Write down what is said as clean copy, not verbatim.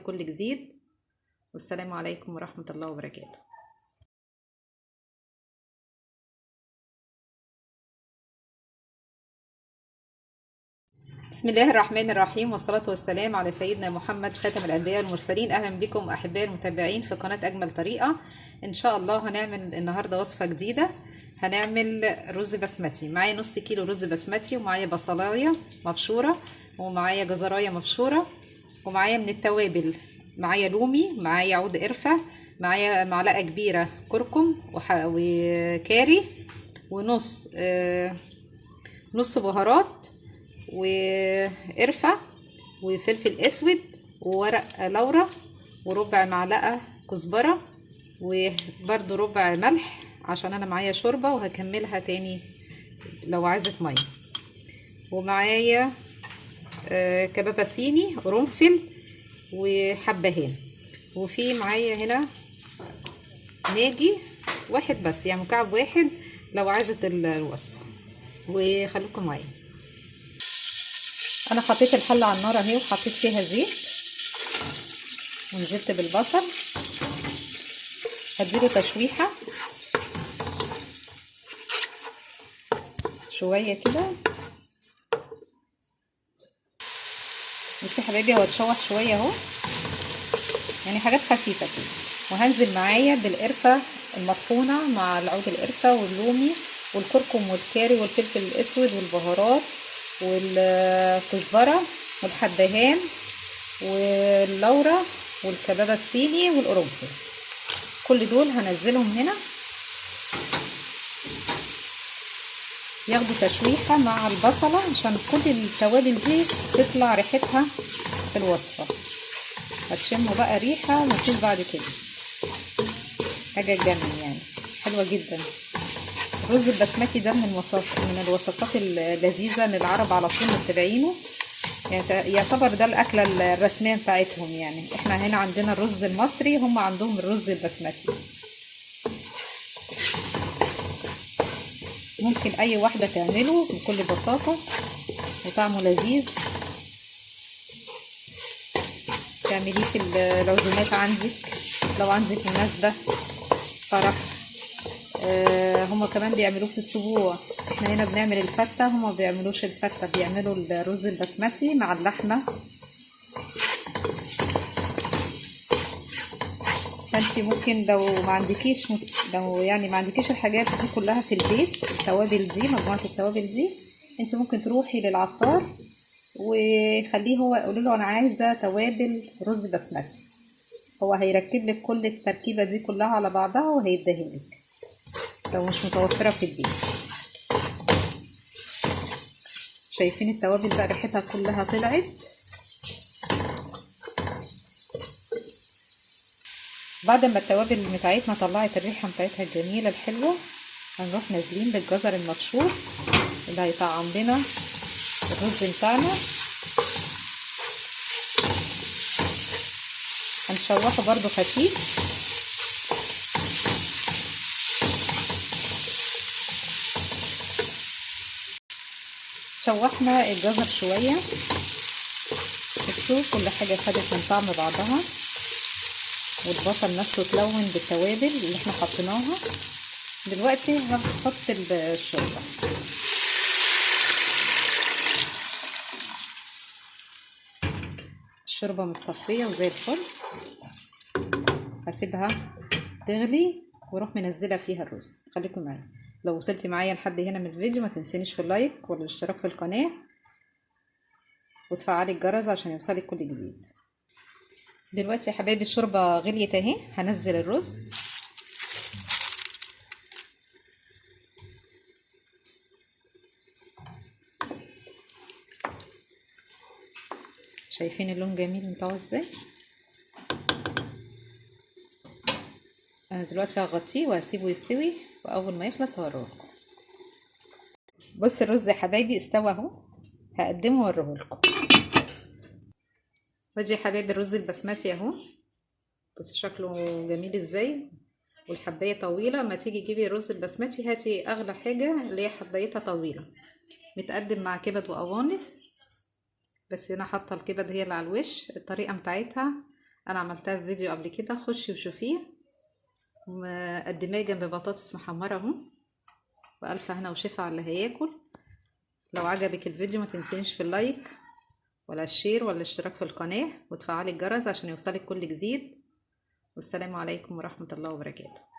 كل جديد، والسلام عليكم ورحمة الله وبركاته. بسم الله الرحمن الرحيم، والصلاة والسلام على سيدنا محمد خاتم الأنبياء والمرسلين. أهلا بكم أحبائي المتابعين في قناة أجمل طريقة. إن شاء الله هنعمل النهاردة وصفة جديدة. هنعمل رز بسمتي. معايا نص كيلو رز بسمتي، ومعايا بصلاية مبشورة، ومعايا جزراية مبشورة، ومعايا من التوابل معايا لومي، معايا عود قرفة، معايا معلقة كبيرة كركم وكاري، ونص نص بهارات وقرفة وفلفل اسود وورق لورا، وربع معلقة كزبرة، وبرده ربع ملح عشان انا معايا شوربة وهكملها تاني لو عايزة مية. ومعايا كبابة صيني، قرنفل، وحبهان. وفي معايا هنا ماجي واحد بس، يعني مكعب واحد لو عايزة الوصفة. وخليكم معايا. انا حطيت الحله على النار اهي، وحطيت فيها زيت، ونزلت بالبصل هديله تشويحه شويه كده. بصي يا حبايبي، هو اتشوح شويه اهو، يعني حاجات خفيفه كده. وهنزل معايا بالقرفه المطحونه مع العود القرفه واللومي والكركم والكاري والفلفل الاسود والبهارات والكزبره والحبهان واللورا والكبابه الصيني والقرنفل. كل دول هنزلهم هنا ياخدوا تشويحه مع البصله، عشان كل التوابل دي تطلع ريحتها في الوصفه. هتشموا بقى ريحه ومفيش بعد كده. حاجه تجنن يعني، حلوه جدا. الرز البسمتي ده من الوصفات اللذيذه اللي العرب على طول متبعينه، يعني يعتبر ده الاكله الرسميه بتاعتهم. يعني احنا هنا عندنا الرز المصري، هم عندهم الرز البسمتي. ممكن اي واحده تعمله بكل بساطه وطعمه لذيذ. تعمليه في العزومات عندك، لو عندك مناسبه فرح. هما كمان بيعملوه في السبوع. احنا هنا بنعمل الفته، هما ما بيعملوش الفته، بيعملوا الرز البسمتي مع اللحمه. فانتي ممكن لو ما عندكيش الحاجات دي كلها في البيت، التوابل دي، مجموعه التوابل دي، انتي ممكن تروحي للعطار وخليه هو يقول له انا عايزه توابل رز بسمتي. هو هيركب لك كل التركيبه دي كلها على بعضها وهيديها لك لو مش متوفره في البيت. شايفين التوابل بقى ريحتها كلها طلعت. بعد ما التوابل بتاعتنا طلعت الريحه بتاعتها الجميله الحلوه، هنروح نازلين بالجزر المبشور اللي هيطعم لنا الرز بتاعنا. هنشوحه برضو خفيف. شوحنا الجزر شويه، بصوا كل حاجه خدت من طعم بعضها، والبصل نفسه اتلون بالتوابل اللي احنا حطيناها. دلوقتي هنحط الشوربه. الشوربه متصفيه وزي الفل. هسيبها تغلي واروح منزله فيها الرز. خليكم معايا. لو وصلتي معايا لحد هنا من الفيديو، ما تنسينيش في اللايك والاشتراك في القناه، وتفعلي الجرس عشان يوصلك كل جديد. دلوقتي يا حبايبي الشوربه غليت اهي. هنزل الرز. شايفين اللون جميل بتاعه ازاي؟ انا دلوقتي هغطيه وهسيبه يستوي، واول ما يخلص هوريهولكم. بص الرز يا حبايبي استوى اهو، هقدمه واوريهولكم. ودي يا حبايبي الرز البسمتي اهو. بص شكله جميل ازاي، والحبايه طويله. ما تيجي تجيبي الرز البسمتي هاتي اغلى حاجه اللي هي حبايتها طويله. متقدم مع كبد وقوانص، بس هنا حاطه الكبد هي اللي على الوش. الطريقه بتاعتها انا عملتها في فيديو قبل كده، خشي وشوفيه. مقدماه جنب بطاطس محمره اهو، والف هنا وشفا على اللي هياكل. لو عجبك الفيديو ما تنسينيش في اللايك ولا الشير ولا الاشتراك في القناه، وتفعلي الجرس عشان يوصلك كل جديد. والسلام عليكم ورحمه الله وبركاته.